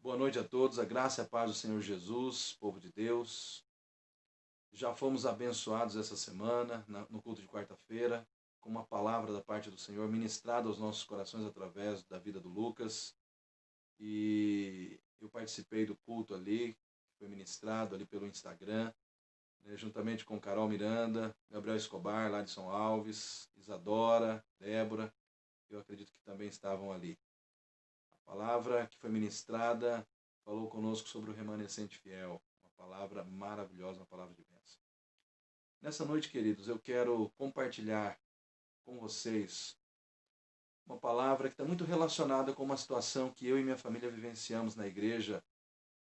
Boa noite a todos, a graça e a paz do Senhor Jesus, povo de Deus. Já fomos abençoados essa semana, no culto de quarta-feira, com uma palavra da parte do Senhor ministrada aos nossos corações através da vida do Lucas. E eu participei do culto ali, que foi ministrado ali pelo Instagram, né, juntamente com Carol Miranda, Gabriel Escobar, Ladson Alves, Isadora, Débora, eu acredito que também estavam ali. A palavra que foi ministrada falou conosco sobre o remanescente fiel. Uma palavra maravilhosa, uma palavra de bênção. Nessa noite, queridos, eu quero compartilhar com vocês uma palavra que está muito relacionada com uma situação que eu e minha família vivenciamos na igreja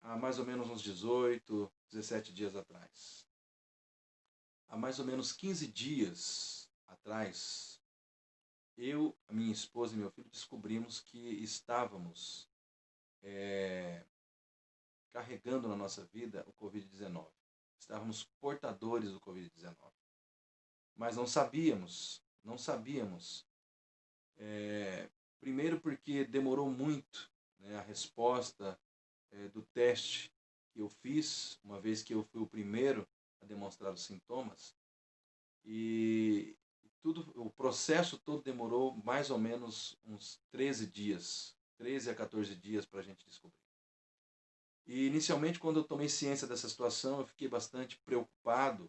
há mais ou menos uns 18, 17 dias atrás. Há mais ou menos 15 dias atrás, eu, a minha esposa e meu filho descobrimos que estávamos carregando na nossa vida o Covid-19. Estávamos portadores do Covid-19. Mas não sabíamos. Primeiro porque demorou muito, né, a resposta do teste que eu fiz, uma vez que eu fui o primeiro a demonstrar os sintomas. E o processo todo demorou mais ou menos uns 13 dias, 13 a 14 dias para a gente descobrir. E inicialmente, quando eu tomei ciência dessa situação, eu fiquei bastante preocupado,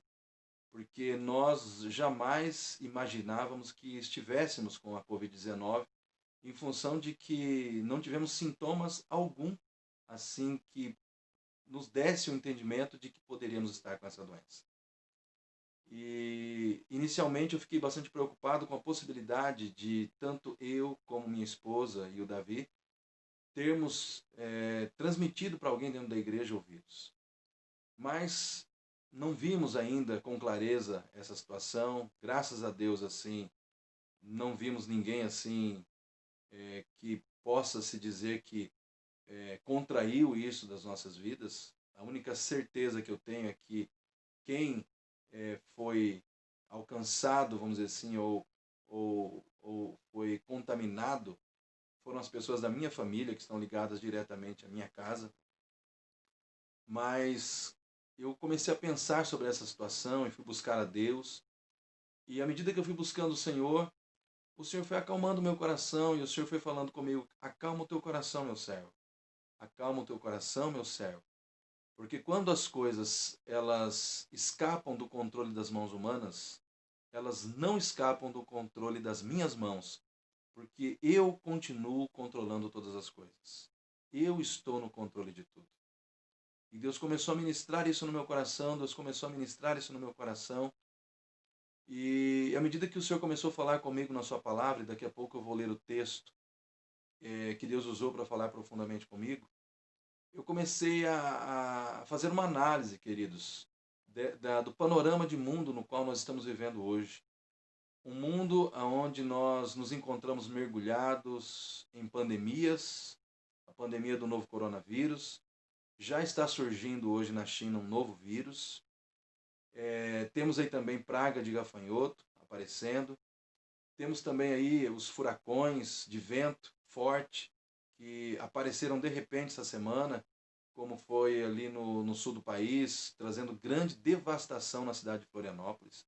porque nós jamais imaginávamos que estivéssemos com a Covid-19, em função de que não tivemos sintomas algum, assim que nos desse o entendimento de que poderíamos estar com essa doença. E inicialmente eu fiquei bastante preocupado com a possibilidade de tanto eu como minha esposa e o Davi termos transmitido para alguém dentro da igreja o vírus. Mas não vimos ainda com clareza essa situação. Graças a Deus, assim, não vimos ninguém assim que possa se dizer que contraiu isso das nossas vidas. A única certeza que eu tenho é que quem foi alcançado, vamos dizer assim, ou foi contaminado, foram as pessoas da minha família, que estão ligadas diretamente à minha casa. Mas eu comecei a pensar sobre essa situação e fui buscar a Deus. E à medida que eu fui buscando o Senhor foi acalmando o meu coração e o Senhor foi falando comigo: acalma o teu coração, meu servo. Acalma o teu coração, meu servo. Porque quando as coisas elas escapam do controle das mãos humanas, elas não escapam do controle das minhas mãos, porque eu continuo controlando todas as coisas. Eu estou no controle de tudo. E Deus começou a ministrar isso no meu coração, Deus começou a ministrar isso no meu coração. E à medida que o Senhor começou a falar comigo na sua palavra, e daqui a pouco eu vou ler o texto que Deus usou para falar profundamente comigo, eu comecei a fazer uma análise, queridos, do panorama de mundo no qual nós estamos vivendo hoje. Um mundo onde nós nos encontramos mergulhados em pandemias, a pandemia do novo coronavírus. Já está surgindo hoje na China um novo vírus. Temos aí também praga de gafanhoto aparecendo. Temos também aí os furacões de vento forte que apareceram de repente essa semana, como foi ali no sul do país, trazendo grande devastação na cidade de Florianópolis.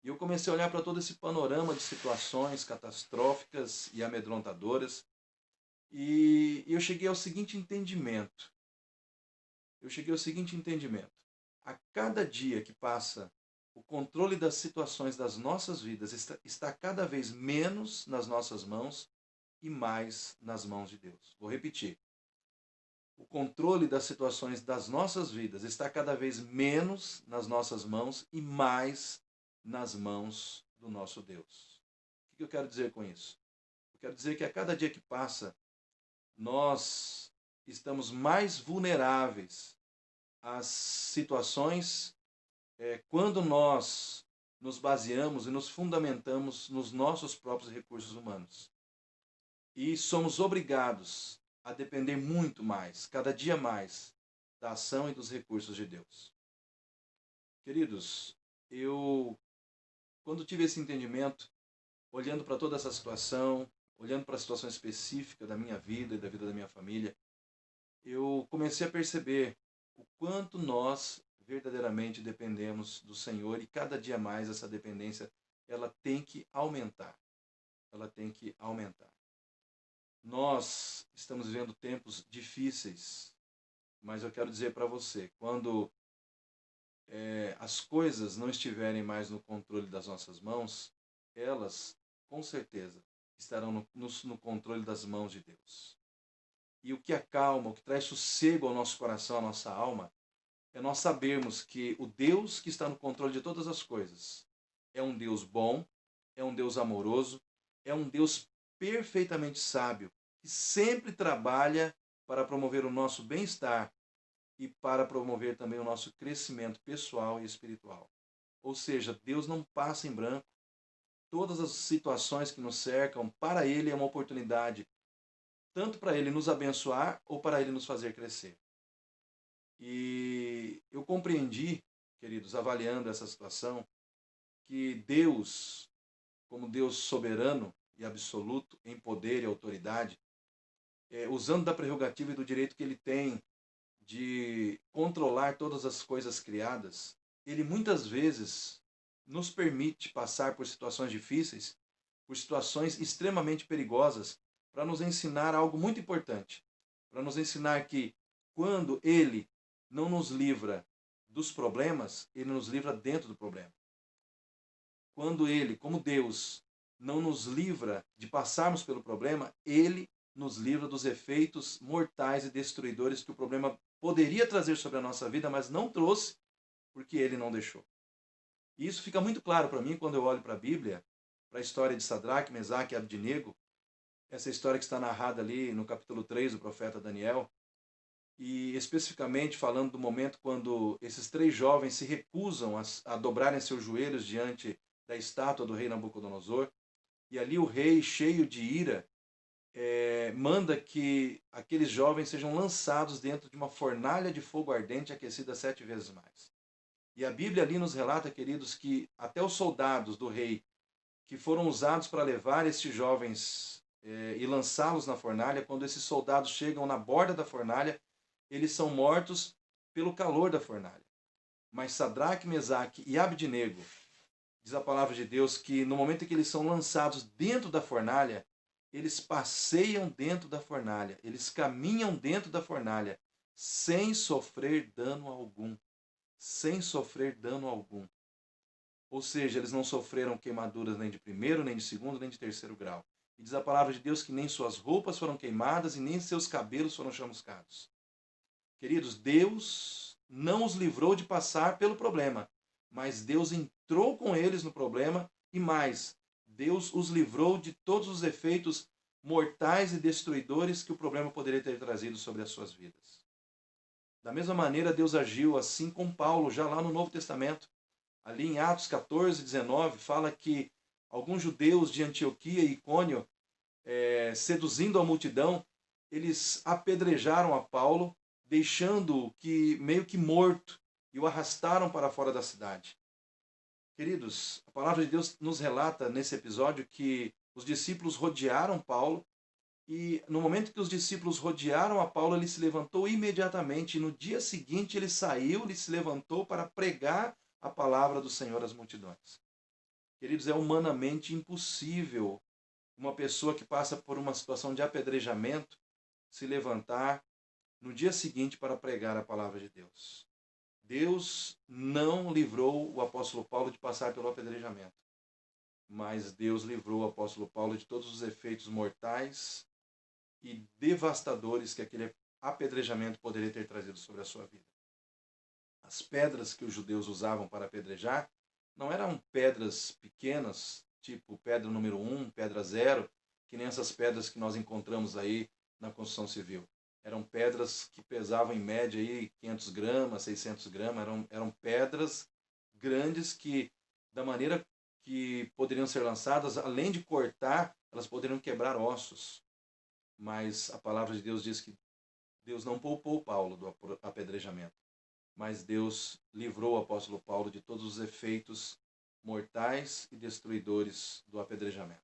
E eu comecei a olhar para todo esse panorama de situações catastróficas e amedrontadoras, e eu cheguei ao seguinte entendimento. A cada dia que passa, o controle das situações das nossas vidas está cada vez menos nas nossas mãos e mais nas mãos de Deus. Vou repetir. O controle das situações das nossas vidas está cada vez menos nas nossas mãos e mais nas mãos do nosso Deus. O que eu quero dizer com isso? Eu quero dizer que a cada dia que passa, nós estamos mais vulneráveis às situações quando nós nos baseamos e nos fundamentamos nos nossos próprios recursos humanos. E somos obrigados a depender muito mais, cada dia mais, da ação e dos recursos de Deus. Queridos, eu, quando tive esse entendimento, olhando para toda essa situação, olhando para a situação específica da minha vida e da vida da minha família, eu comecei a perceber o quanto nós verdadeiramente dependemos do Senhor e cada dia mais essa dependência ela tem que aumentar. Ela tem que aumentar. Nós estamos vivendo tempos difíceis, mas eu quero dizer para você, quando as coisas não estiverem mais no controle das nossas mãos, elas, com certeza, estarão no controle das mãos de Deus. E o que acalma, o que traz sossego ao nosso coração, à nossa alma, é nós sabermos que o Deus que está no controle de todas as coisas é um Deus bom, é um Deus amoroso, é um Deus perfeitamente sábio, que sempre trabalha para promover o nosso bem-estar e para promover também o nosso crescimento pessoal e espiritual. Ou seja, Deus não passa em branco. Todas as situações que nos cercam, para Ele é uma oportunidade, tanto para Ele nos abençoar ou para Ele nos fazer crescer. E eu compreendi, queridos, avaliando essa situação, que Deus, como Deus soberano e absoluto em poder e autoridade, usando da prerrogativa e do direito que Ele tem de controlar todas as coisas criadas, Ele muitas vezes nos permite passar por situações difíceis, por situações extremamente perigosas, para nos ensinar algo muito importante. Para nos ensinar que quando Ele não nos livra dos problemas, Ele nos livra dentro do problema. Quando Ele, como Deus, não nos livra de passarmos pelo problema, Ele nos livra dos efeitos mortais e destruidores que o problema poderia trazer sobre a nossa vida, mas não trouxe, porque Ele não deixou. E isso fica muito claro para mim quando eu olho para a Bíblia, para a história de Sadraque, Mesaque e Abdinego, essa história que está narrada ali no capítulo 3 do profeta Daniel, e especificamente falando do momento quando esses três jovens se recusam a dobrarem seus joelhos diante da estátua do rei Nabucodonosor, e ali o rei, cheio de ira, manda que aqueles jovens sejam lançados dentro de uma fornalha de fogo ardente aquecida 7 vezes mais. E a Bíblia ali nos relata, queridos, que até os soldados do rei que foram usados para levar esses jovens e lançá-los na fornalha, quando esses soldados chegam na borda da fornalha, eles são mortos pelo calor da fornalha. Mas Sadraque, Mesaque e Abdinego, diz a palavra de Deus que no momento em que eles são lançados dentro da fornalha, eles passeiam dentro da fornalha, eles caminham dentro da fornalha, sem sofrer dano algum. Sem sofrer dano algum. Ou seja, eles não sofreram queimaduras nem de primeiro, nem de segundo, nem de terceiro grau. E diz a palavra de Deus que nem suas roupas foram queimadas e nem seus cabelos foram chamuscados. Queridos, Deus não os livrou de passar pelo problema, mas Deus entrou com eles no problema e mais, Deus os livrou de todos os efeitos mortais e destruidores que o problema poderia ter trazido sobre as suas vidas. Da mesma maneira, Deus agiu assim com Paulo, já lá no Novo Testamento. Ali em Atos 14, 19, fala que alguns judeus de Antioquia e Icônio, seduzindo a multidão, eles apedrejaram a Paulo, deixando-o que meio que morto, e o arrastaram para fora da cidade. Queridos, a palavra de Deus nos relata nesse episódio que os discípulos rodearam Paulo, e no momento que os discípulos rodearam a Paulo, ele se levantou imediatamente, e no dia seguinte ele saiu, ele se levantou para pregar a palavra do Senhor às multidões. Queridos, é humanamente impossível uma pessoa que passa por uma situação de apedrejamento se levantar no dia seguinte para pregar a palavra de Deus. Deus não livrou o apóstolo Paulo de passar pelo apedrejamento, mas Deus livrou o apóstolo Paulo de todos os efeitos mortais e devastadores que aquele apedrejamento poderia ter trazido sobre a sua vida. As pedras que os judeus usavam para apedrejar não eram pedras pequenas, tipo pedra número 1, pedra 0, que nem essas pedras que nós encontramos aí na construção civil. Eram pedras que pesavam em média aí 500 gramas, 600 gramas, eram pedras grandes que, da maneira que poderiam ser lançadas, além de cortar, elas poderiam quebrar ossos. Mas a palavra de Deus diz que Deus não poupou Paulo do apedrejamento, mas Deus livrou o apóstolo Paulo de todos os efeitos mortais e destruidores do apedrejamento.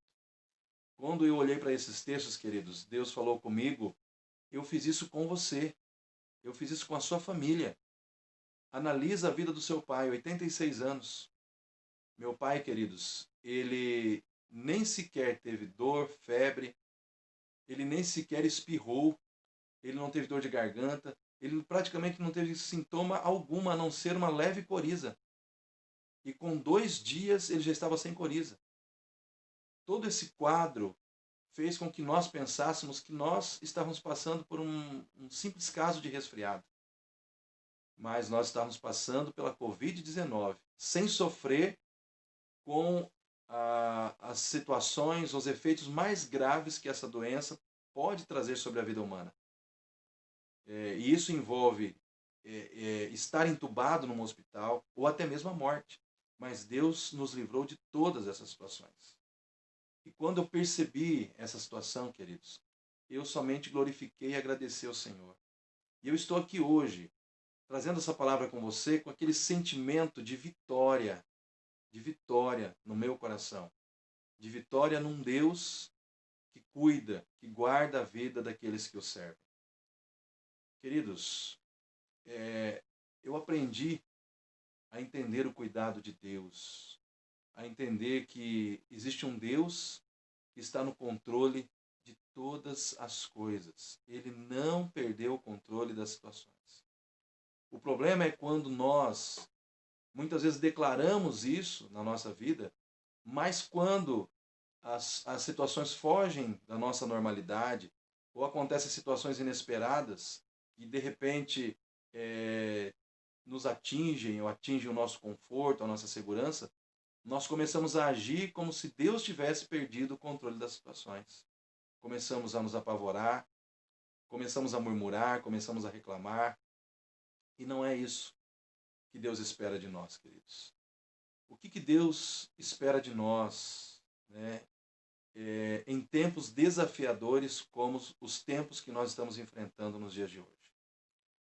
Quando eu olhei para esses textos, queridos, Deus falou comigo, eu fiz isso com você. Eu fiz isso com a sua família. Analisa a vida do seu pai, 86 anos. Meu pai, queridos, ele nem sequer teve dor, febre, ele nem sequer espirrou, ele não teve dor de garganta, ele praticamente não teve sintoma algum, a não ser uma leve coriza. E com 2 dias ele já estava sem coriza. Todo esse quadro fez com que nós pensássemos que nós estávamos passando por um simples caso de resfriado. Mas nós estávamos passando pela Covid-19, sem sofrer com as situações, os efeitos mais graves que essa doença pode trazer sobre a vida humana. E isso envolve estar entubado num hospital ou até mesmo a morte. Mas Deus nos livrou de todas essas situações. E quando eu percebi essa situação, queridos, eu somente glorifiquei e agradeci ao Senhor. E eu estou aqui hoje, trazendo essa palavra com você, com aquele sentimento de vitória no meu coração. De vitória num Deus que cuida, que guarda a vida daqueles que o servem. Queridos, eu aprendi a entender o cuidado de Deus, a entender que existe um Deus que está no controle de todas as coisas. Ele não perdeu o controle das situações. O problema é quando nós, muitas vezes, declaramos isso na nossa vida, mas quando as situações fogem da nossa normalidade, ou acontecem situações inesperadas, e de repente nos atingem ou atingem o nosso conforto, a nossa segurança, nós começamos a agir como se Deus tivesse perdido o controle das situações. Começamos a nos apavorar, começamos a murmurar, começamos a reclamar. E não é isso que Deus espera de nós, queridos. O que Deus espera de nós, né, em tempos desafiadores como os tempos que nós estamos enfrentando nos dias de hoje?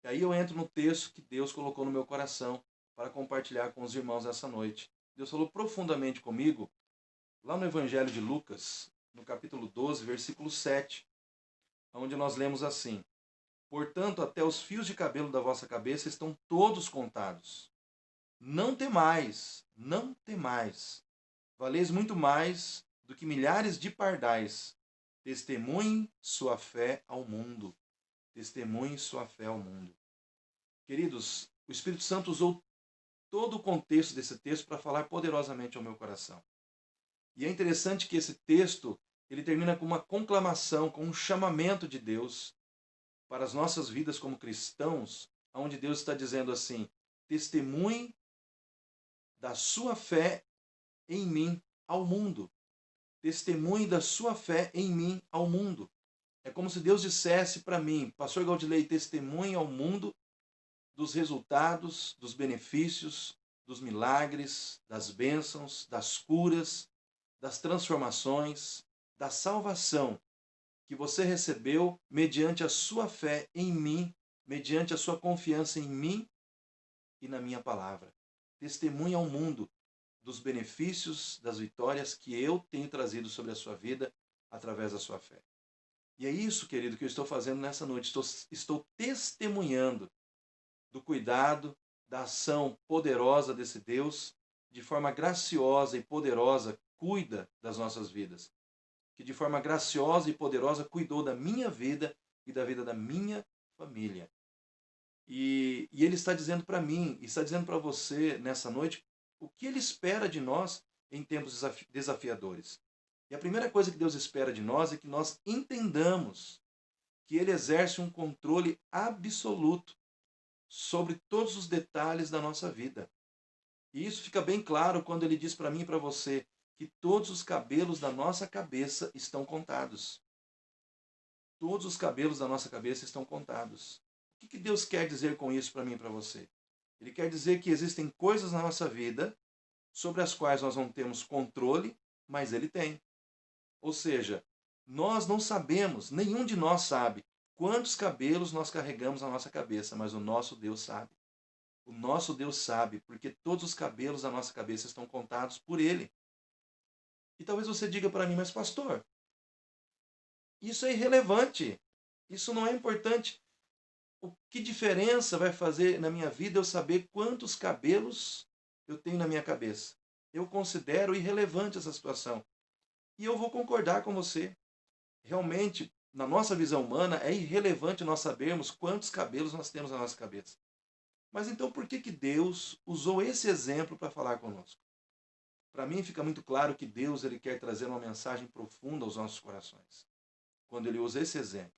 E aí eu entro no texto que Deus colocou no meu coração para compartilhar com os irmãos essa noite. Deus falou profundamente comigo lá no Evangelho de Lucas, no capítulo 12, versículo 7, onde nós lemos assim: portanto, até os fios de cabelo da vossa cabeça estão todos contados. Não temais, não temais. Valeis muito mais do que milhares de pardais. Testemunhem sua fé ao mundo. Testemunhem sua fé ao mundo. Queridos, o Espírito Santo usou todo o contexto desse texto para falar poderosamente ao meu coração. E é interessante que esse texto ele termina com uma conclamação, com um chamamento de Deus para as nossas vidas como cristãos, onde Deus está dizendo assim: testemunhe da sua fé em mim ao mundo. Testemunhe da sua fé em mim ao mundo. É como se Deus dissesse para mim: pastor Gaudilei, testemunhe ao mundo dos resultados, dos benefícios, dos milagres, das bênçãos, das curas, das transformações, da salvação que você recebeu mediante a sua fé em mim, mediante a sua confiança em mim e na minha palavra. Testemunhe ao mundo dos benefícios, das vitórias que eu tenho trazido sobre a sua vida através da sua fé. E é isso, querido, que eu estou fazendo nessa noite. Estou testemunhando do cuidado, da ação poderosa desse Deus, de forma graciosa e poderosa, cuida das nossas vidas. Que de forma graciosa e poderosa cuidou da minha vida e da vida da minha família. E Ele está dizendo para mim, e está dizendo para você nessa noite, o que Ele espera de nós em tempos desafiadores. E a primeira coisa que Deus espera de nós é que nós entendamos que Ele exerce um controle absoluto sobre todos os detalhes da nossa vida. E isso fica bem claro quando Ele diz para mim e para você que todos os cabelos da nossa cabeça estão contados. Todos os cabelos da nossa cabeça estão contados. O que Deus quer dizer com isso para mim e para você? Ele quer dizer que existem coisas na nossa vida sobre as quais nós não temos controle, mas Ele tem. Ou seja, nós não sabemos, nenhum de nós sabe quantos cabelos nós carregamos na nossa cabeça, mas o nosso Deus sabe. O nosso Deus sabe, porque todos os cabelos da nossa cabeça estão contados por Ele. E talvez você diga para mim, mas pastor, isso é irrelevante, isso não é importante. Que diferença vai fazer na minha vida eu saber quantos cabelos eu tenho na minha cabeça? Eu considero irrelevante essa situação. E eu vou concordar com você. Realmente, na nossa visão humana, é irrelevante nós sabermos quantos cabelos nós temos na nossa cabeça. Mas então por que Deus usou esse exemplo para falar conosco? Para mim fica muito claro que Deus ele quer trazer uma mensagem profunda aos nossos corações. Quando ele usa esse exemplo,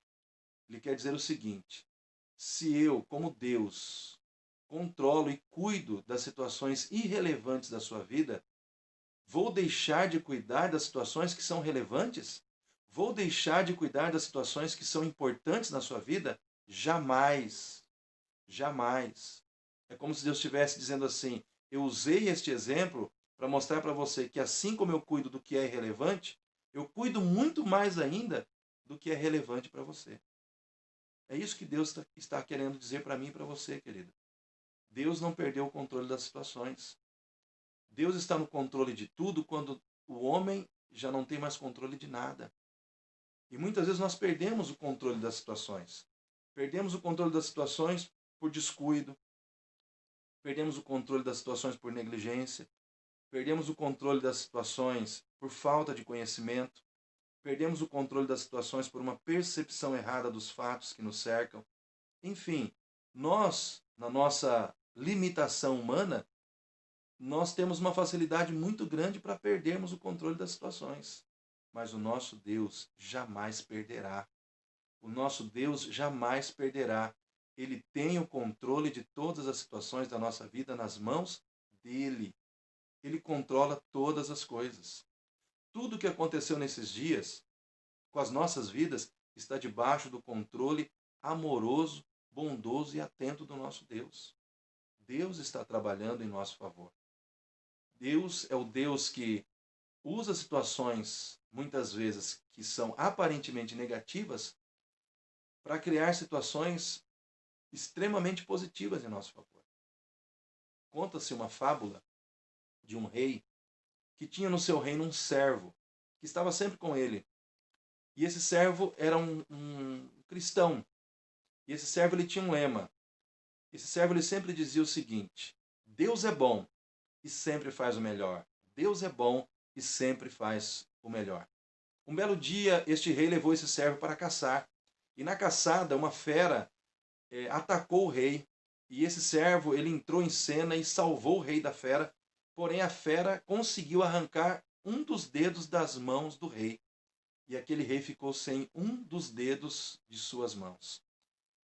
ele quer dizer o seguinte: se eu, como Deus, controlo e cuido das situações irrelevantes da sua vida, vou deixar de cuidar das situações que são relevantes? Vou deixar de cuidar das situações que são importantes na sua vida? Jamais. Jamais. É como se Deus estivesse dizendo assim: eu usei este exemplo para mostrar para você que assim como eu cuido do que é irrelevante, eu cuido muito mais ainda do que é relevante para você. É isso que Deus está querendo dizer para mim e para você, querido. Deus não perdeu o controle das situações. Deus está no controle de tudo quando o homem já não tem mais controle de nada. E muitas vezes nós perdemos o controle das situações. Perdemos o controle das situações por descuido. Perdemos o controle das situações por negligência. Perdemos o controle das situações por falta de conhecimento. Perdemos o controle das situações por uma percepção errada dos fatos que nos cercam. Enfim, nós, na nossa limitação humana, nós temos uma facilidade muito grande para perdermos o controle das situações. Mas o nosso Deus jamais perderá. O nosso Deus jamais perderá. Ele tem o controle de todas as situações da nossa vida nas mãos dele. Ele controla todas as coisas. Tudo o que aconteceu nesses dias, com as nossas vidas, está debaixo do controle amoroso, bondoso e atento do nosso Deus. Deus está trabalhando em nosso favor. Deus é o Deus que usa situações, muitas vezes, que são aparentemente negativas, para criar situações extremamente positivas em nosso favor. Conta-se uma fábula de um rei que tinha no seu reino um servo, que estava sempre com ele. E esse servo era um cristão. E esse servo ele tinha um lema. Esse servo ele sempre dizia o seguinte: Deus é bom e sempre faz o melhor. Deus é bom e sempre faz o melhor. Um belo dia, este rei levou esse servo para caçar. E na caçada, uma fera atacou o rei. E esse servo ele entrou em cena e salvou o rei da fera. Porém, a fera conseguiu arrancar um dos dedos das mãos do rei. E aquele rei ficou sem um dos dedos de suas mãos.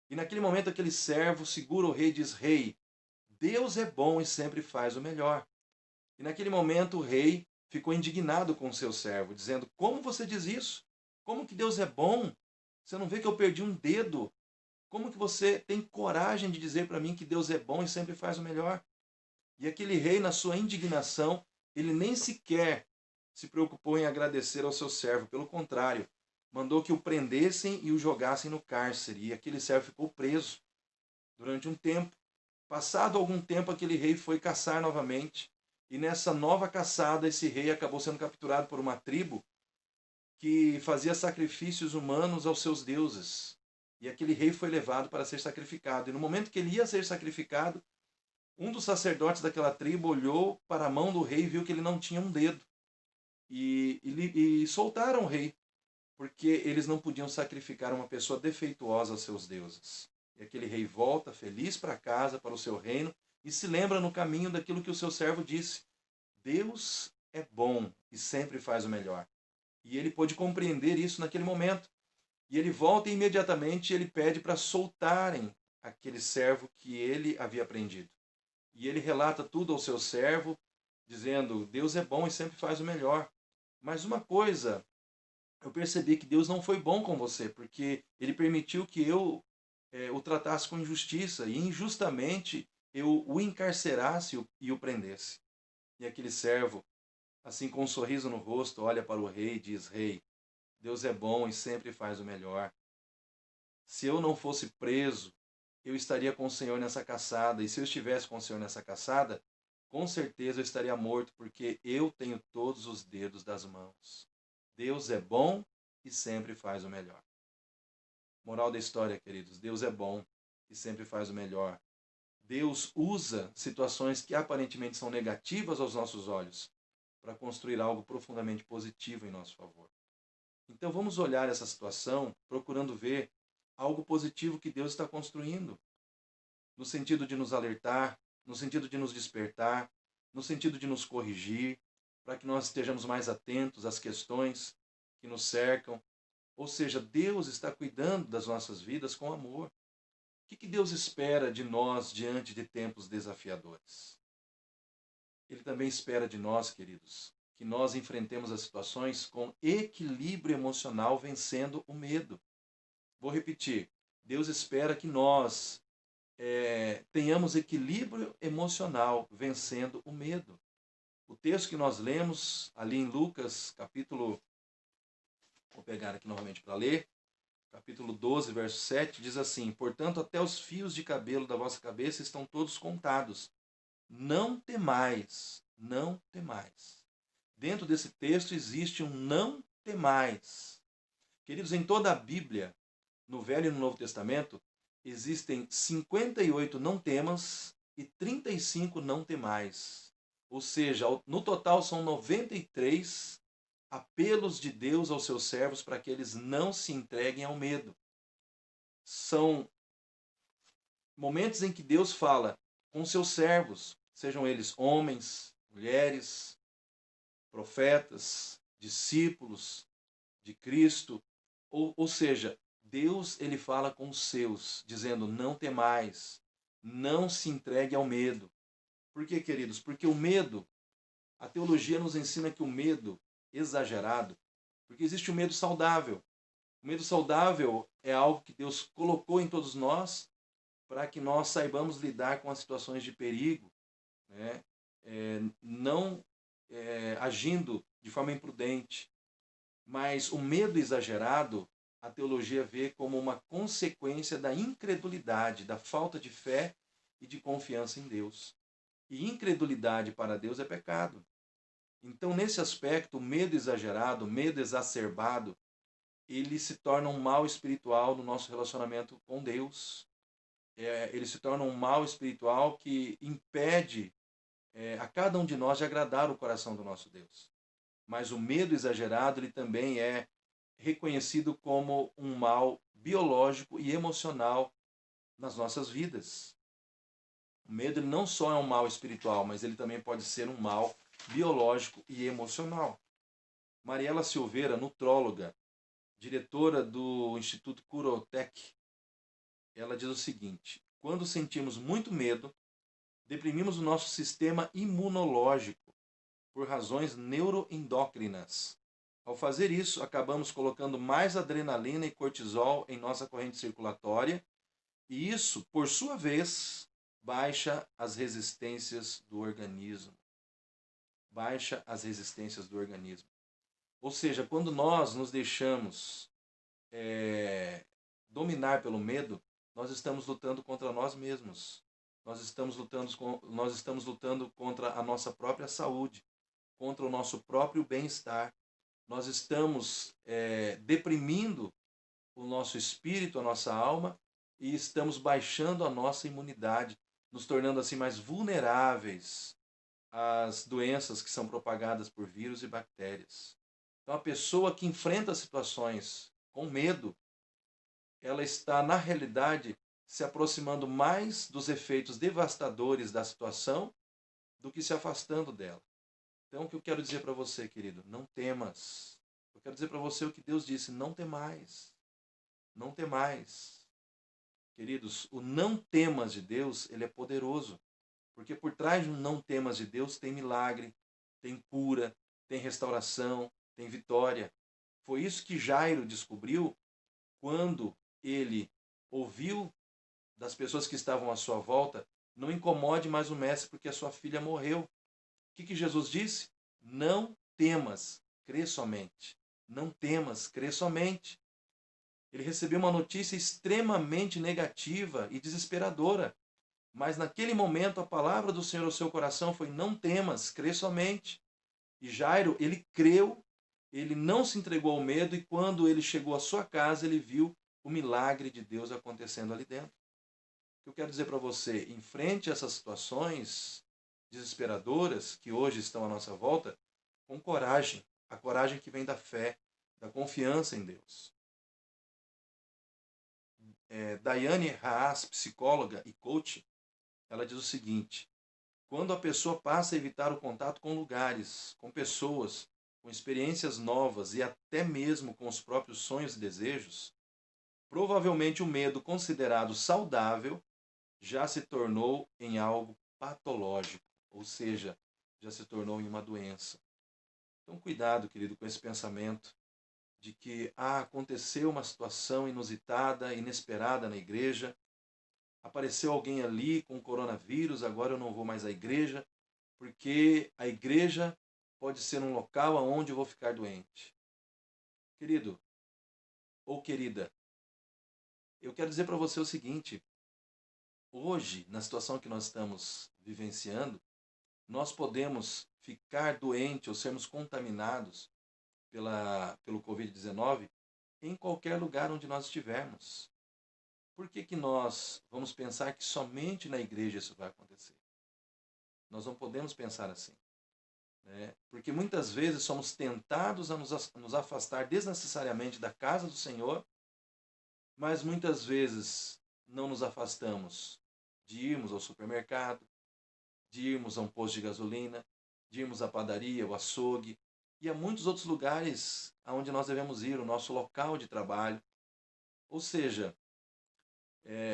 E naquele momento, aquele servo segura o rei e diz: Rei, Deus é bom e sempre faz o melhor. E naquele momento, o rei ficou indignado com o seu servo, dizendo: Como você diz isso? Como que Deus é bom? Você não vê que eu perdi um dedo? Como que você tem coragem de dizer para mim que Deus é bom e sempre faz o melhor? E aquele rei, na sua indignação, ele nem sequer se preocupou em agradecer ao seu servo. Pelo contrário, mandou que o prendessem e o jogassem no cárcere. E aquele servo ficou preso durante um tempo. Passado algum tempo, aquele rei foi caçar novamente. E nessa nova caçada, esse rei acabou sendo capturado por uma tribo que fazia sacrifícios humanos aos seus deuses. E aquele rei foi levado para ser sacrificado. E no momento que ele ia ser sacrificado, um dos sacerdotes daquela tribo olhou para a mão do rei e viu que ele não tinha um dedo. E soltaram o rei, porque eles não podiam sacrificar uma pessoa defeituosa aos seus deuses. E aquele rei volta feliz para casa, para o seu reino, e se lembra no caminho daquilo que o seu servo disse: Deus é bom e sempre faz o melhor. E ele pôde compreender isso naquele momento. E ele volta e imediatamente ele pede para soltarem aquele servo que ele havia prendido. E ele relata tudo ao seu servo, dizendo: Deus é bom e sempre faz o melhor. Mas uma coisa, eu percebi que Deus não foi bom com você, porque ele permitiu que eu o tratasse com injustiça e injustamente eu o encarcerasse e o prendesse. E aquele servo, assim com um sorriso no rosto, olha para o rei e diz: Rei, Deus é bom e sempre faz o melhor. Se eu não fosse preso, eu estaria com o Senhor nessa caçada. E se eu estivesse com o Senhor nessa caçada, com certeza eu estaria morto, porque eu tenho todos os dedos das mãos. Deus é bom e sempre faz o melhor. Moral da história, queridos: Deus é bom e sempre faz o melhor. Deus usa situações que aparentemente são negativas aos nossos olhos para construir algo profundamente positivo em nosso favor. Então vamos olhar essa situação procurando ver algo positivo que Deus está construindo, no sentido de nos alertar, no sentido de nos despertar, no sentido de nos corrigir, para que nós estejamos mais atentos às questões que nos cercam. Ou seja, Deus está cuidando das nossas vidas com amor. O que Deus espera de nós diante de tempos desafiadores? Ele também espera de nós, queridos, que nós enfrentemos as situações com equilíbrio emocional, vencendo o medo. Vou repetir. Deus espera que nós tenhamos equilíbrio emocional, vencendo o medo. O texto que nós lemos ali em Lucas, capítulo, vou pegar aqui novamente para ler, capítulo 12, verso 7, diz assim: portanto, até os fios de cabelo da vossa cabeça estão todos contados. Não temais, não temais. Dentro desse texto existe um não temais. Queridos, em toda a Bíblia, no Velho e no Novo Testamento, existem 58 não temas e 35 não temais. Ou seja, no total são 93 apelos de Deus aos seus servos para que eles não se entreguem ao medo. São momentos em que Deus fala com seus servos, sejam eles homens, mulheres, profetas, discípulos de Cristo, ou seja, Deus ele fala com os seus, dizendo: não temais, não se entregue ao medo. Por quê, queridos? Porque o medo, a teologia nos ensina que o medo exagerado, porque existe o medo saudável. O medo saudável é algo que Deus colocou em todos nós para que nós saibamos lidar com as situações de perigo, né? Não agindo de forma imprudente. Mas o medo exagerado, a teologia vê como uma consequência da incredulidade, da falta de fé e de confiança em Deus. E incredulidade para Deus é pecado. Então, nesse aspecto, o medo exagerado, o medo exacerbado, ele se torna um mal espiritual no nosso relacionamento com Deus. Ele se torna um mal espiritual que impede a cada um de nós de agradar o coração do nosso Deus. Mas o medo exagerado, ele também é reconhecido como um mal biológico e emocional nas nossas vidas. O medo ele não só é um mal espiritual, mas ele também pode ser um mal biológico e emocional. Mariela Silveira, nutróloga, diretora do Instituto Curotec, ela diz o seguinte: quando sentimos muito medo, deprimimos o nosso sistema imunológico por razões neuroendócrinas. Ao fazer isso, acabamos colocando mais adrenalina e cortisol em nossa corrente circulatória, e isso, por sua vez, baixa as resistências do organismo. Baixa as resistências do organismo. Ou seja, quando nós nos deixamos dominar pelo medo, nós estamos lutando contra nós mesmos. Nós estamos lutando contra a nossa própria saúde, contra o nosso próprio bem-estar. Nós estamos deprimindo o nosso espírito, a nossa alma, e estamos baixando a nossa imunidade, nos tornando assim mais vulneráveis às doenças que são propagadas por vírus e bactérias. Então, a pessoa que enfrenta situações com medo, ela está, na realidade, se aproximando mais dos efeitos devastadores da situação do que se afastando dela. Então, o que eu quero dizer para você, querido? Não temas. Eu quero dizer para você o que Deus disse: não temais. Não temais. Queridos, o não temas de Deus, ele é poderoso. Porque por trás de um não temas de Deus tem milagre, tem cura, tem restauração, tem vitória. Foi isso que Jairo descobriu quando ele ouviu das pessoas que estavam à sua volta: não incomode mais o mestre porque a sua filha morreu. O que Jesus disse? Não temas, crê somente. Não temas, crê somente. Ele recebeu uma notícia extremamente negativa e desesperadora. Mas naquele momento a palavra do Senhor ao seu coração foi: não temas, crê somente. E Jairo, ele creu, ele não se entregou ao medo, e quando ele chegou à sua casa, ele viu o milagre de Deus acontecendo ali dentro. que eu quero dizer para você, enfrente essas situações desesperadoras que hoje estão à nossa volta com coragem, a coragem que vem da fé, da confiança em Deus. Daiane Haas, psicóloga e coach, ela diz o seguinte: quando a pessoa passa a evitar o contato com lugares, com pessoas, com experiências novas e até mesmo com os próprios sonhos e desejos, provavelmente o medo considerado saudável já se tornou em algo patológico, ou seja, já se tornou em uma doença. Então, cuidado, querido, com esse pensamento de que aconteceu uma situação inusitada, inesperada na igreja, apareceu alguém ali com coronavírus, agora eu não vou mais à igreja, porque a igreja pode ser um local onde eu vou ficar doente. Querido ou querida, eu quero dizer para você o seguinte: hoje, na situação que nós estamos vivenciando, nós podemos ficar doentes ou sermos contaminados pelo Covid-19 em qualquer lugar onde nós estivermos. Por que nós vamos pensar que somente na igreja isso vai acontecer? Nós não podemos pensar assim. Né? Porque muitas vezes somos tentados a nos afastar desnecessariamente da casa do Senhor, mas muitas vezes não nos afastamos de irmos ao supermercado, de irmos a um posto de gasolina, de irmos à padaria, ao açougue, e a muitos outros lugares aonde nós devemos ir, o nosso local de trabalho. Ou seja,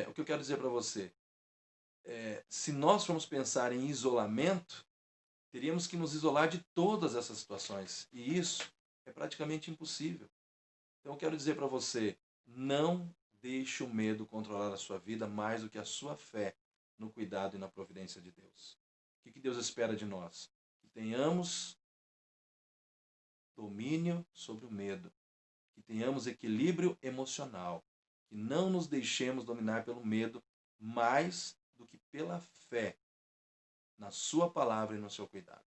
o que eu quero dizer para você, se nós formos pensar em isolamento, teríamos que nos isolar de todas essas situações, e isso é praticamente impossível. Então eu quero dizer para você, não deixe o medo controlar a sua vida mais do que a sua fé no cuidado e na providência de Deus. O que Deus espera de nós? Que tenhamos domínio sobre o medo, que tenhamos equilíbrio emocional, que não nos deixemos dominar pelo medo mais do que pela fé na sua palavra e no seu cuidado.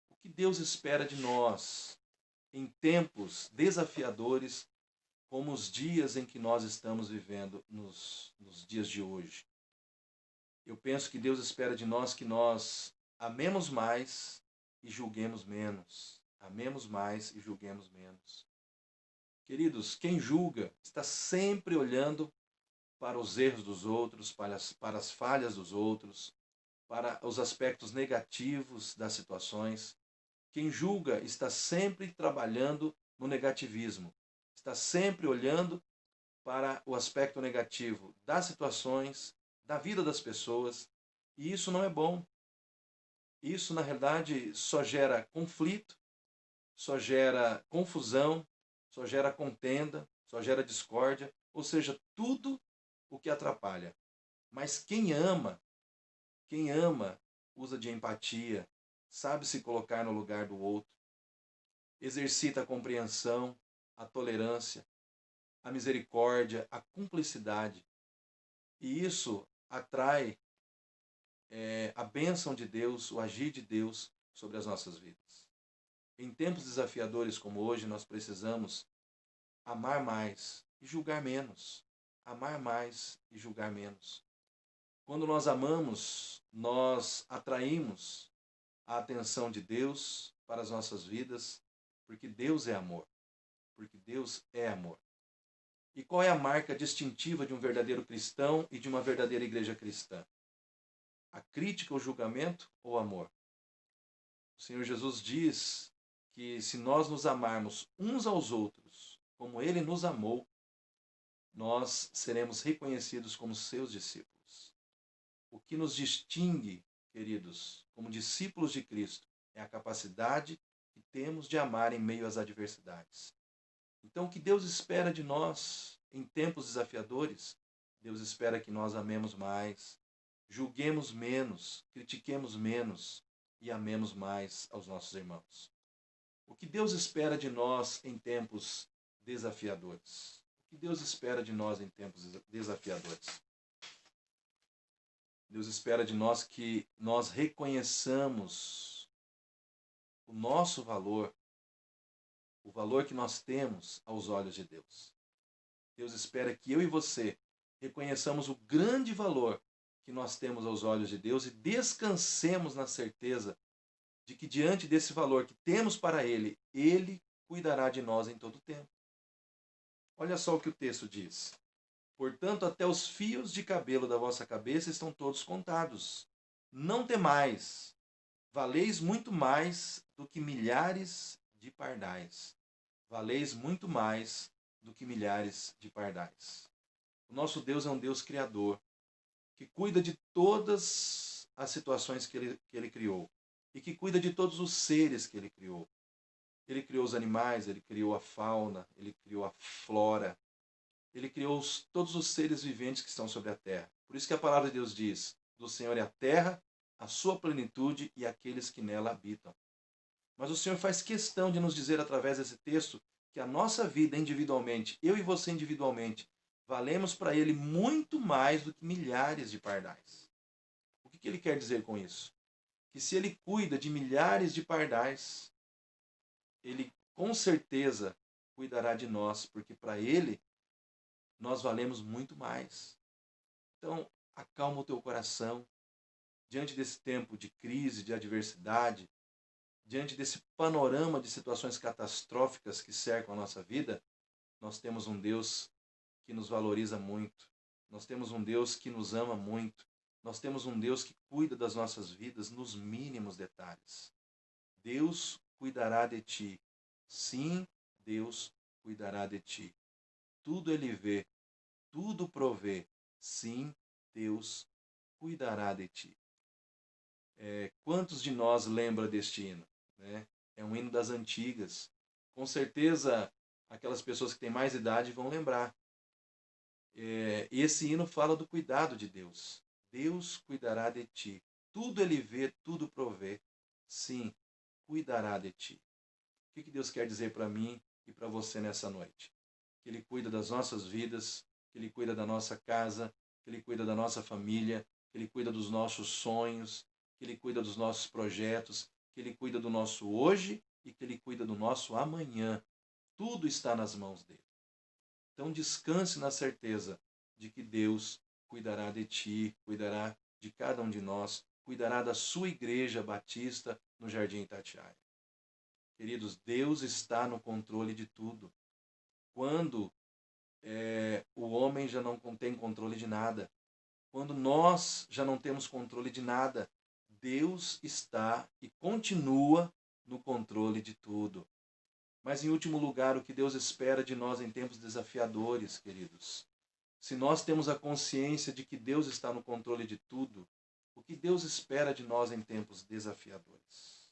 O que Deus espera de nós em tempos desafiadores como os dias em que nós estamos vivendo nos dias de hoje? Eu penso que Deus espera de nós que nós amemos mais e julguemos menos. Amemos mais e julguemos menos. Queridos, quem julga está sempre olhando para os erros dos outros, para as falhas dos outros, para os aspectos negativos das situações. Quem julga está sempre trabalhando no negativismo, está sempre olhando para o aspecto negativo das situações, da vida das pessoas, e isso não é bom. Isso, na realidade, só gera conflito, só gera confusão, só gera contenda, só gera discórdia, ou seja, tudo o que atrapalha. Mas quem ama, usa de empatia, sabe se colocar no lugar do outro, exercita a compreensão, a tolerância, a misericórdia, a cumplicidade. E isso atrai a bênção de Deus, o agir de Deus sobre as nossas vidas. Em tempos desafiadores como hoje, nós precisamos amar mais e julgar menos. Amar mais e julgar menos. Quando nós amamos, nós atraímos a atenção de Deus para as nossas vidas, porque Deus é amor. Porque Deus é amor. E qual é a marca distintiva de um verdadeiro cristão e de uma verdadeira igreja cristã? A crítica, o julgamento ou o amor? O Senhor Jesus diz que se nós nos amarmos uns aos outros como Ele nos amou, nós seremos reconhecidos como seus discípulos. O que nos distingue, queridos, como discípulos de Cristo, é a capacidade que temos de amar em meio às adversidades. Então, o que Deus espera de nós em tempos desafiadores? Deus espera que nós amemos mais, julguemos menos, critiquemos menos e amemos mais aos nossos irmãos. O que Deus espera de nós em tempos desafiadores? O que Deus espera de nós em tempos desafiadores? Deus espera de nós que nós reconheçamos o nosso valor, o valor que nós temos aos olhos de Deus. Deus espera que eu e você reconheçamos o grande valor que nós temos aos olhos de Deus e descansemos na certeza de que diante desse valor que temos para Ele, Ele cuidará de nós em todo o tempo. Olha só o que o texto diz. Portanto, até os fios de cabelo da vossa cabeça estão todos contados. Não temais, valeis muito mais do que milhares de pardais. Valeis muito mais do que milhares de pardais. O nosso Deus é um Deus criador, que cuida de todas as situações que ele criou e que cuida de todos os seres que ele criou. Ele criou os animais, ele criou a fauna, ele criou a flora, ele criou todos os seres viventes que estão sobre a terra. Por isso que a palavra de Deus diz, do Senhor é a terra, a sua plenitude e aqueles que nela habitam. Mas o Senhor faz questão de nos dizer através desse texto que a nossa vida individualmente, eu e você individualmente, valemos para Ele muito mais do que milhares de pardais. O que ele quer dizer com isso? Que se Ele cuida de milhares de pardais, Ele com certeza cuidará de nós, porque para Ele nós valemos muito mais. Então, acalma o teu coração diante desse tempo de crise, de adversidade, diante desse panorama de situações catastróficas que cercam a nossa vida. Nós temos um Deus que nos valoriza muito. Nós temos um Deus que nos ama muito. Nós temos um Deus que cuida das nossas vidas nos mínimos detalhes. Deus cuidará de ti. Sim, Deus cuidará de ti. Tudo Ele vê, tudo provê. Sim, Deus cuidará de ti. Quantos de nós lembra deste hino? Né? É um hino das antigas. Com certeza, aquelas pessoas que têm mais idade vão lembrar. Esse hino fala do cuidado de Deus. Deus cuidará de ti. Tudo Ele vê, tudo provê. Sim, cuidará de ti. O que Deus quer dizer para mim e para você nessa noite? Que Ele cuida das nossas vidas, que Ele cuida da nossa casa, que Ele cuida da nossa família, que Ele cuida dos nossos sonhos, que Ele cuida dos nossos projetos, que Ele cuida do nosso hoje e que Ele cuida do nosso amanhã. Tudo está nas mãos dEle. Então descanse na certeza de que Deus cuidará de ti, cuidará de cada um de nós, cuidará da sua igreja batista no Jardim Itatiaia. Queridos, Deus está no controle de tudo. Quando o homem já não tem controle de nada, quando nós já não temos controle de nada, Deus está e continua no controle de tudo. Mas, em último lugar, o que Deus espera de nós em tempos desafiadores, queridos? Se nós temos a consciência de que Deus está no controle de tudo, o que Deus espera de nós em tempos desafiadores?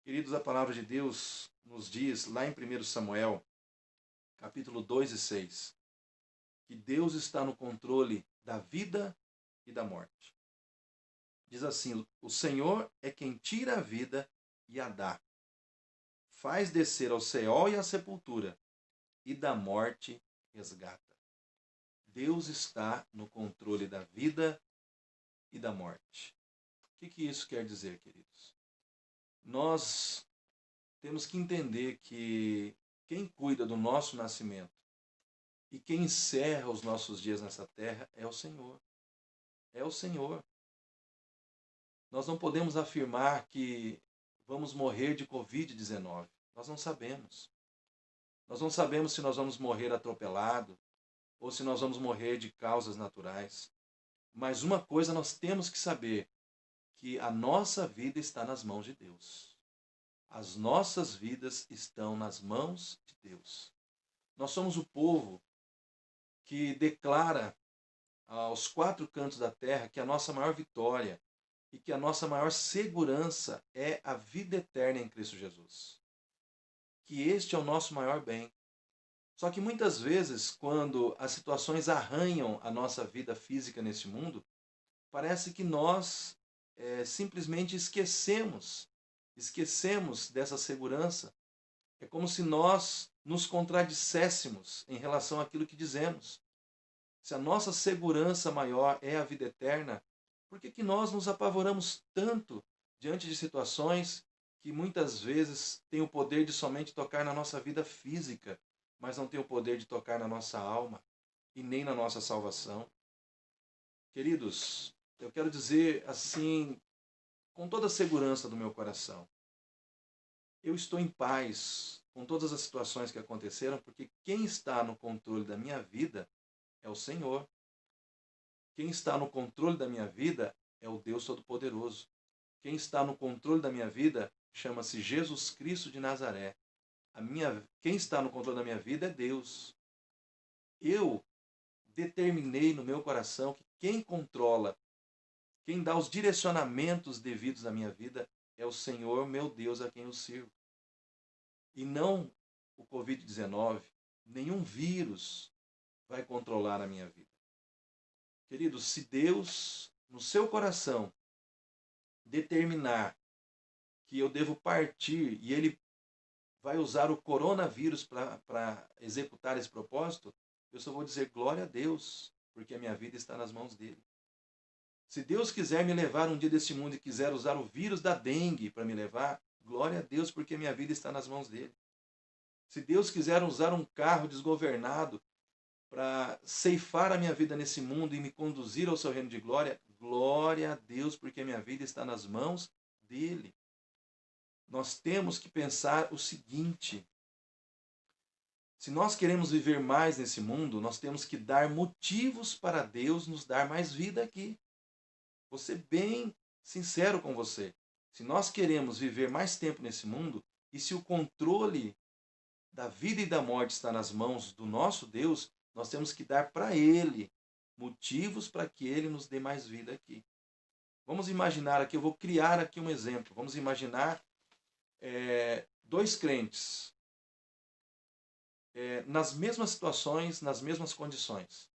Queridos, a palavra de Deus nos diz, lá em 1 Samuel, capítulo 2 e 6, que Deus está no controle da vida e da morte. Diz assim, o Senhor é quem tira a vida e a dá. Faz descer ao Seol e à sepultura, e da morte resgata. Deus está no controle da vida e da morte. O que isso quer dizer, queridos? Nós temos que entender que quem cuida do nosso nascimento e quem encerra os nossos dias nessa terra é o Senhor. É o Senhor. Nós não podemos afirmar que vamos morrer de Covid-19. Nós não sabemos. Nós não sabemos se nós vamos morrer atropelado ou se nós vamos morrer de causas naturais. Mas uma coisa nós temos que saber, que a nossa vida está nas mãos de Deus. As nossas vidas estão nas mãos de Deus. Nós somos o povo que declara aos quatro cantos da terra que a nossa maior vitória e que a nossa maior segurança é a vida eterna em Cristo Jesus. Que este é o nosso maior bem. Só que muitas vezes, quando as situações arranham a nossa vida física nesse mundo, parece que nós simplesmente esquecemos dessa segurança. É como se nós nos contradisséssemos em relação àquilo que dizemos. Se a nossa segurança maior é a vida eterna, por que nós nos apavoramos tanto diante de situações que muitas vezes têm o poder de somente tocar na nossa vida física, mas não têm o poder de tocar na nossa alma? e nem na nossa salvação. Queridos, eu quero dizer assim, com toda a segurança do meu coração, eu estou em paz com todas as situações que aconteceram, porque quem está no controle da minha vida é o Senhor. Quem está no controle da minha vida é o Deus Todo-Poderoso. Quem está no controle da minha vida chama-se Jesus Cristo de Nazaré. Quem está no controle da minha vida é Deus. Eu determinei no meu coração que quem controla, quem dá os direcionamentos devidos na minha vida é o Senhor, meu Deus, a quem eu sirvo. E não o Covid-19, nenhum vírus vai controlar a minha vida. Queridos, se Deus, no seu coração, determinar que eu devo partir e Ele vai usar o coronavírus para executar esse propósito, eu só vou dizer glória a Deus, porque a minha vida está nas mãos dele. Se Deus quiser me levar um dia desse mundo e quiser usar o vírus da dengue para me levar, glória a Deus, porque a minha vida está nas mãos dele. Se Deus quiser usar um carro desgovernado para ceifar a minha vida nesse mundo e me conduzir ao seu reino de glória, glória a Deus, porque a minha vida está nas mãos dele. Nós temos que pensar o seguinte: se nós queremos viver mais nesse mundo, nós temos que dar motivos para Deus nos dar mais vida aqui. Vou ser bem sincero com você. Se nós queremos viver mais tempo nesse mundo, e se o controle da vida e da morte está nas mãos do nosso Deus, nós temos que dar para Ele motivos para que Ele nos dê mais vida aqui. Vamos imaginar aqui, eu vou criar aqui um exemplo. Vamos imaginar dois crentes nas mesmas situações, nas mesmas condições.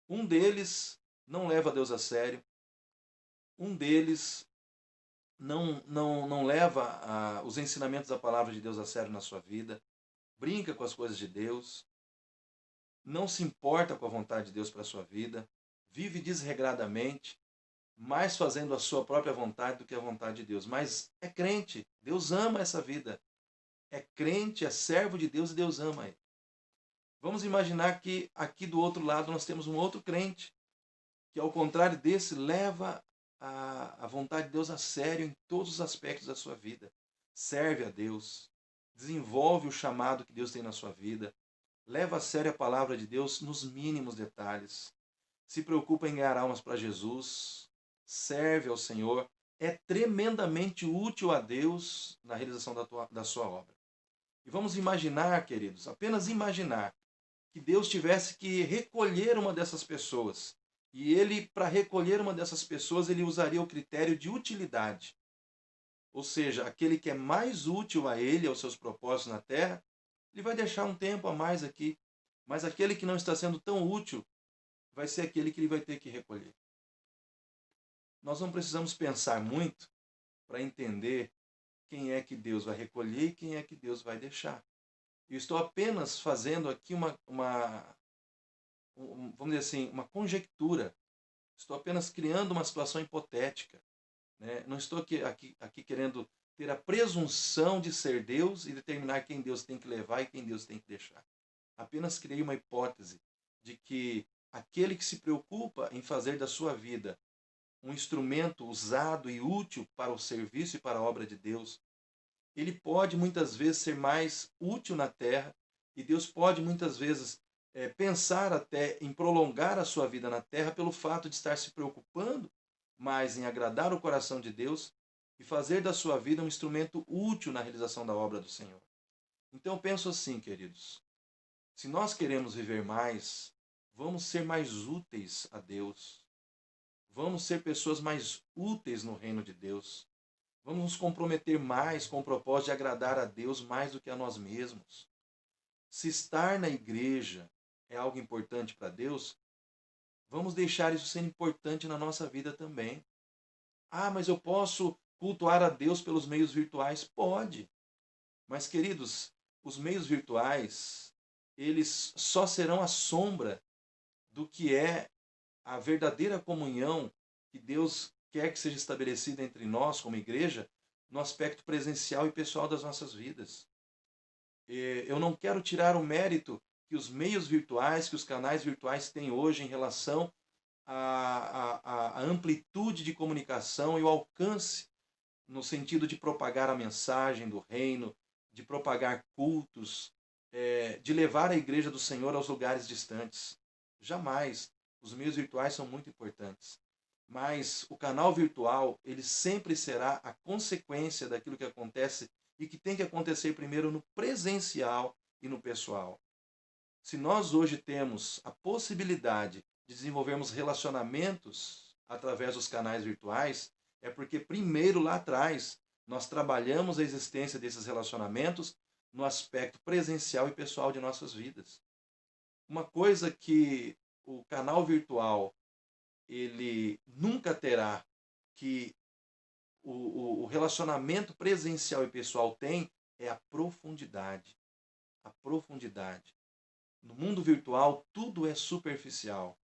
Um deles não leva Deus a sério, um deles não leva os ensinamentos da palavra de Deus a sério na sua vida, brinca com as coisas de Deus, não se importa com a vontade de Deus para a sua vida, vive desregradamente, mais fazendo a sua própria vontade do que a vontade de Deus. Mas é crente, Deus ama essa vida. É crente, é servo de Deus e Deus ama ele. Vamos imaginar que aqui do outro lado nós temos um outro crente, que ao contrário desse leva a vontade de Deus a sério em todos os aspectos da sua vida. Serve a Deus, desenvolve o chamado que Deus tem na sua vida, leva a sério a palavra de Deus nos mínimos detalhes, se preocupa em ganhar almas para Jesus, serve ao Senhor, é tremendamente útil a Deus na realização da sua obra. E vamos imaginar, queridos, apenas imaginar, que Deus tivesse que recolher uma dessas pessoas. E ele, para recolher uma dessas pessoas, ele usaria o critério de utilidade. Ou seja, aquele que é mais útil a ele, aos seus propósitos na terra, ele vai deixar um tempo a mais aqui. Mas aquele que não está sendo tão útil, vai ser aquele que ele vai ter que recolher. Nós não precisamos pensar muito para entender quem é que Deus vai recolher e quem é que Deus vai deixar. Eu estou apenas fazendo aqui vamos dizer assim, uma conjectura. Estou apenas criando uma situação hipotética. Né? Não estou aqui querendo ter a presunção de ser Deus e determinar quem Deus tem que levar e quem Deus tem que deixar. Apenas criei uma hipótese de que aquele que se preocupa em fazer da sua vida um instrumento usado e útil para o serviço e para a obra de Deus, ele pode muitas vezes ser mais útil na terra e Deus pode muitas vezes pensar até em prolongar a sua vida na terra pelo fato de estar se preocupando mais em agradar o coração de Deus e fazer da sua vida um instrumento útil na realização da obra do Senhor. Então eu penso assim, queridos, se nós queremos viver mais, vamos ser mais úteis a Deus. Vamos ser pessoas mais úteis no reino de Deus. Vamos nos comprometer mais com o propósito de agradar a Deus mais do que a nós mesmos. Se estar na igreja é algo importante para Deus, vamos deixar isso ser importante na nossa vida também. Ah, mas eu posso cultuar a Deus pelos meios virtuais? Pode. Mas, queridos, os meios virtuais, eles só serão a sombra do que é a verdadeira comunhão que Deus quer que seja estabelecida entre nós, como igreja, no aspecto presencial e pessoal das nossas vidas. Eu não quero tirar o mérito que os meios virtuais, que os canais virtuais têm hoje em relação à amplitude de comunicação e o alcance no sentido de propagar a mensagem do reino, de propagar cultos, de levar a igreja do Senhor aos lugares distantes. Jamais. Os meios virtuais são muito importantes. Mas o canal virtual, ele sempre será a consequência daquilo que acontece e que tem que acontecer primeiro no presencial e no pessoal. Se nós hoje temos a possibilidade de desenvolvermos relacionamentos através dos canais virtuais, é porque primeiro lá atrás nós trabalhamos a existência desses relacionamentos no aspecto presencial e pessoal de nossas vidas. Uma coisa que o canal virtual ele nunca terá, que o relacionamento presencial e pessoal tem, é a profundidade. A profundidade. No mundo virtual, tudo é superficial.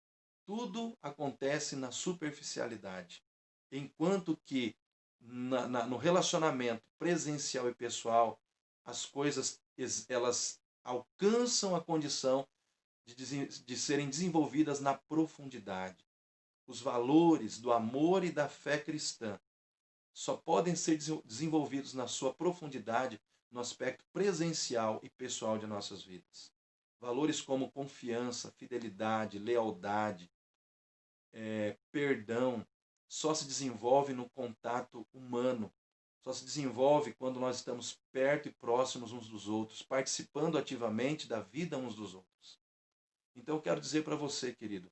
Tudo acontece na superficialidade. Enquanto que no relacionamento presencial e pessoal, as coisas elas alcançam a condição de serem desenvolvidas na profundidade. Os valores do amor e da fé cristã só podem ser desenvolvidos na sua profundidade no aspecto presencial e pessoal de nossas vidas. Valores como confiança, fidelidade, lealdade, perdão, só se desenvolve no contato humano, só se desenvolve quando nós estamos perto e próximos uns dos outros, participando ativamente da vida uns dos outros. Então eu quero dizer para você, querido,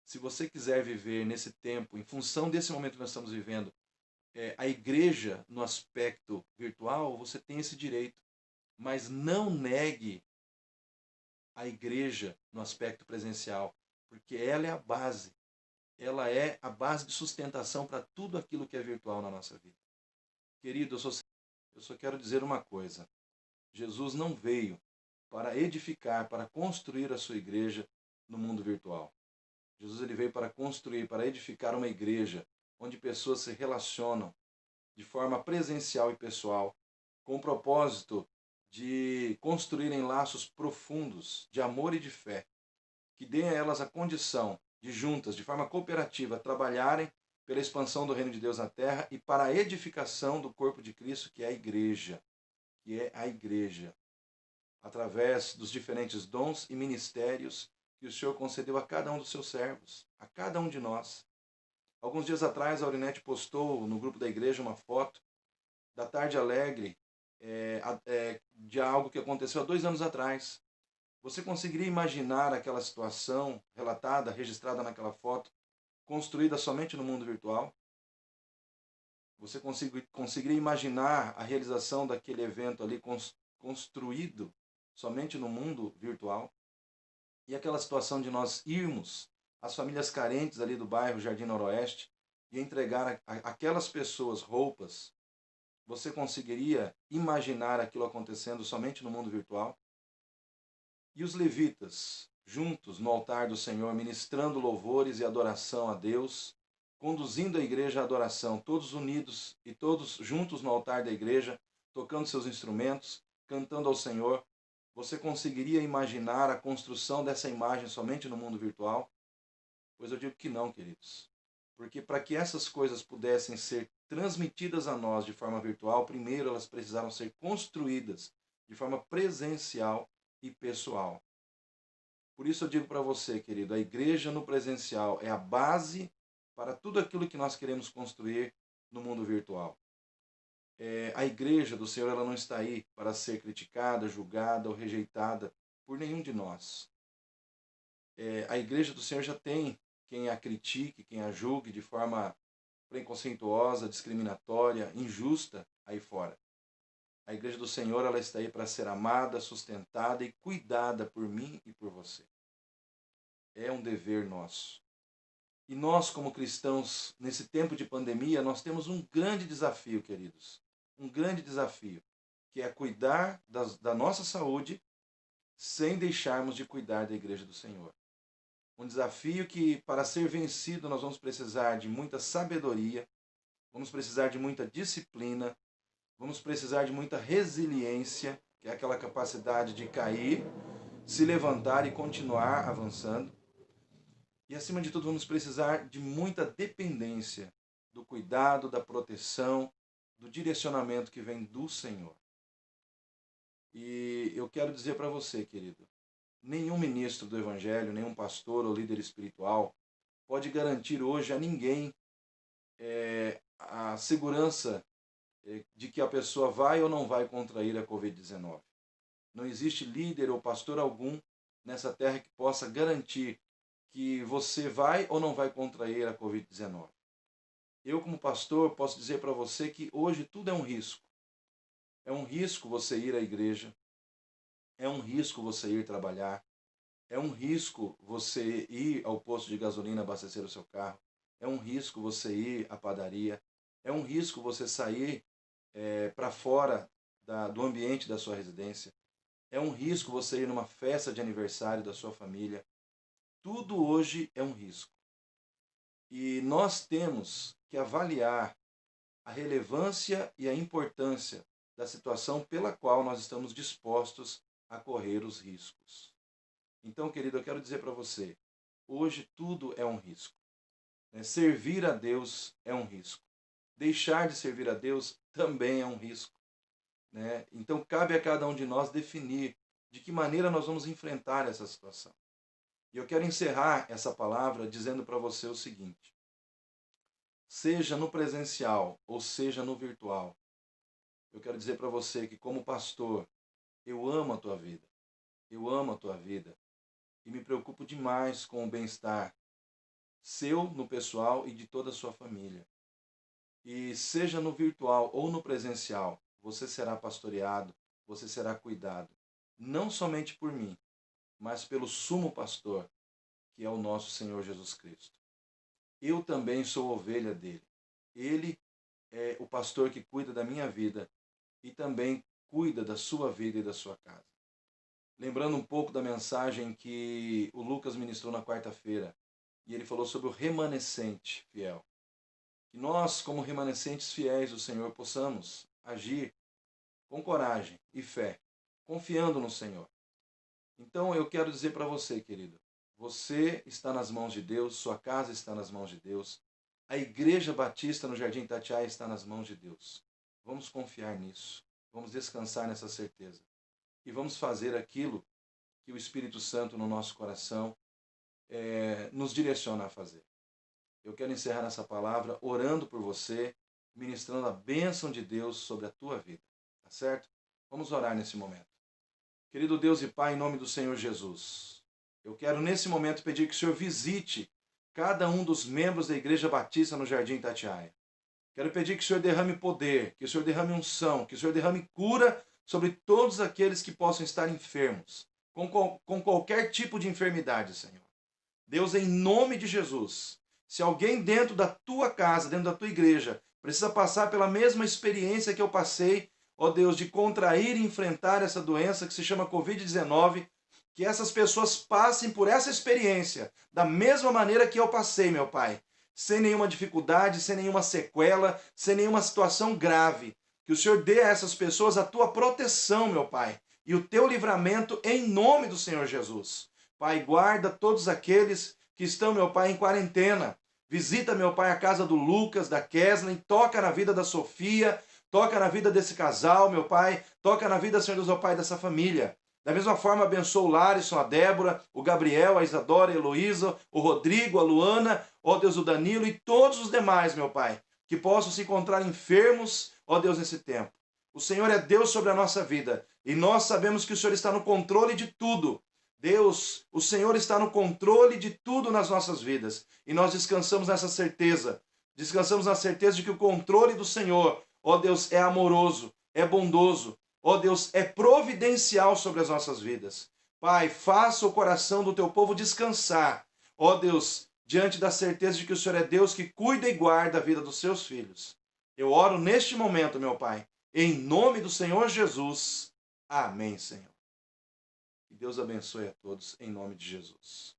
se você quiser viver nesse tempo, em função desse momento que nós estamos vivendo, a igreja no aspecto virtual, você tem esse direito. Mas não negue a igreja no aspecto presencial, porque ela é a base. Ela é a base de sustentação para tudo aquilo que é virtual na nossa vida. Querido, eu só quero dizer uma coisa. Jesus não veio para edificar, para construir a sua igreja no mundo virtual. Jesus ele veio para construir, para edificar uma igreja onde pessoas se relacionam de forma presencial e pessoal, com o propósito de construírem laços profundos de amor e de fé, que deem a elas a condição de juntas, de forma cooperativa, trabalharem pela expansão do reino de Deus na terra e para a edificação do corpo de Cristo, que é a igreja, através dos diferentes dons e ministérios que o Senhor concedeu a cada um dos seus servos, a cada um de nós. Alguns dias atrás, a Aurinete postou no grupo da igreja uma foto da tarde alegre de algo que aconteceu há 2 anos atrás. Você conseguiria imaginar aquela situação relatada, registrada naquela foto, construída somente no mundo virtual? Você conseguiria imaginar a realização daquele evento ali construído somente no mundo virtual? E aquela situação de nós irmos às famílias carentes ali do bairro Jardim Noroeste e entregar aquelas pessoas roupas, você conseguiria imaginar aquilo acontecendo somente no mundo virtual? E os levitas, juntos no altar do Senhor, ministrando louvores e adoração a Deus, conduzindo a igreja à adoração, todos unidos e todos juntos no altar da igreja, tocando seus instrumentos, cantando ao Senhor, você conseguiria imaginar a construção dessa imagem somente no mundo virtual? Pois eu digo que não, queridos. Porque para que essas coisas pudessem ser transmitidas a nós de forma virtual, primeiro elas precisaram ser construídas de forma presencial e pessoal. Por isso eu digo para você, querido, a igreja no presencial é a base para tudo aquilo que nós queremos construir no mundo virtual. A igreja do Senhor ela não está aí para ser criticada, julgada ou rejeitada por nenhum de nós. A igreja do Senhor já tem quem a critique, quem a julgue de forma preconceituosa, discriminatória, injusta aí fora. A igreja do Senhor ela está aí para ser amada, sustentada e cuidada por mim e por você. É um dever nosso. E nós, como cristãos, nesse tempo de pandemia, nós temos um grande desafio, queridos. Um grande desafio, que é cuidar da nossa saúde sem deixarmos de cuidar da igreja do Senhor. Um desafio que, para ser vencido, nós vamos precisar de muita sabedoria, vamos precisar de muita disciplina, vamos precisar de muita resiliência, que é aquela capacidade de cair, se levantar e continuar avançando. E acima de tudo, vamos precisar de muita dependência do cuidado, da proteção, do direcionamento que vem do Senhor. E eu quero dizer para você, querido, nenhum ministro do Evangelho, nenhum pastor ou líder espiritual pode garantir hoje a ninguém a segurança de que a pessoa vai ou não vai contrair a Covid-19. Não existe líder ou pastor algum nessa terra que possa garantir que você vai ou não vai contrair a Covid-19. Eu, como pastor, posso dizer para você que hoje tudo é um risco. É um risco você ir à igreja, é um risco você ir trabalhar, é um risco você ir ao posto de gasolina abastecer o seu carro, é um risco você ir à padaria, é um risco você sair para fora do ambiente da sua residência, é um risco você ir numa festa de aniversário da sua família. Tudo hoje é um risco. E nós temos que avaliar a relevância e a importância da situação pela qual nós estamos dispostos a correr os riscos. Então, querido, eu quero dizer para você, hoje tudo é um risco. Servir a Deus é um risco. Deixar de servir a Deus também é um risco. Então, cabe a cada um de nós definir de que maneira nós vamos enfrentar essa situação. E eu quero encerrar essa palavra dizendo para você o seguinte: seja no presencial ou seja no virtual, eu quero dizer para você que, como pastor, eu amo a tua vida. Eu amo a tua vida. E me preocupo demais com o bem-estar seu, no pessoal e de toda a sua família. E seja no virtual ou no presencial, você será pastoreado, você será cuidado, não somente por mim, mas pelo sumo pastor, que é o nosso Senhor Jesus Cristo. Eu também sou ovelha dele. Ele é o pastor que cuida da minha vida e também cuida da sua vida e da sua casa. Lembrando um pouco da mensagem que o Lucas ministrou na quarta-feira, e ele falou sobre o remanescente fiel. Que nós, como remanescentes fiéis do Senhor, possamos agir com coragem e fé, confiando no Senhor. Então eu quero dizer para você, querido, você está nas mãos de Deus, sua casa está nas mãos de Deus, a Igreja Batista no Jardim Itatiaia está nas mãos de Deus. Vamos confiar nisso, vamos descansar nessa certeza e vamos fazer aquilo que o Espírito Santo no nosso coração nos direciona a fazer. Eu quero encerrar essa palavra orando por você, ministrando a bênção de Deus sobre a tua vida, tá certo? Vamos orar nesse momento. Querido Deus e Pai, em nome do Senhor Jesus, eu quero nesse momento pedir que o Senhor visite cada um dos membros da Igreja Batista no Jardim Itatiaia. Quero pedir que o Senhor derrame poder, que o Senhor derrame unção, que o Senhor derrame cura sobre todos aqueles que possam estar enfermos, com qualquer tipo de enfermidade, Senhor. Deus, em nome de Jesus, se alguém dentro da tua casa, dentro da tua igreja, precisa passar pela mesma experiência que eu passei, ó Deus, de contrair e enfrentar essa doença que se chama Covid-19, que essas pessoas passem por essa experiência da mesma maneira que eu passei, meu Pai, sem nenhuma dificuldade, sem nenhuma sequela, sem nenhuma situação grave. Que o Senhor dê a essas pessoas a tua proteção, meu Pai, e o teu livramento em nome do Senhor Jesus. Pai, guarda todos aqueles que estão, meu Pai, em quarentena. Visita, meu Pai, a casa do Lucas, da Keslin, toca na vida da Sofia, toca na vida desse casal, meu Pai, toca na vida, Senhor Deus, ó Pai, dessa família. Da mesma forma, abençoa o Larison, a Débora, o Gabriel, a Isadora, a Heloísa, o Rodrigo, a Luana, ó Deus, o Danilo e todos os demais, meu Pai, que possam se encontrar enfermos, ó Deus, nesse tempo. O Senhor é Deus sobre a nossa vida e nós sabemos que o Senhor está no controle de tudo. Deus, o Senhor está no controle de tudo nas nossas vidas. E nós descansamos nessa certeza. Descansamos na certeza de que o controle do Senhor, ó Deus, é amoroso, é bondoso. Ó Deus, é providencial sobre as nossas vidas. Pai, faça o coração do teu povo descansar. Ó Deus, diante da certeza de que o Senhor é Deus que cuida e guarda a vida dos seus filhos. Eu oro neste momento, meu Pai, em nome do Senhor Jesus. Amém, Senhor. Que Deus abençoe a todos, em nome de Jesus.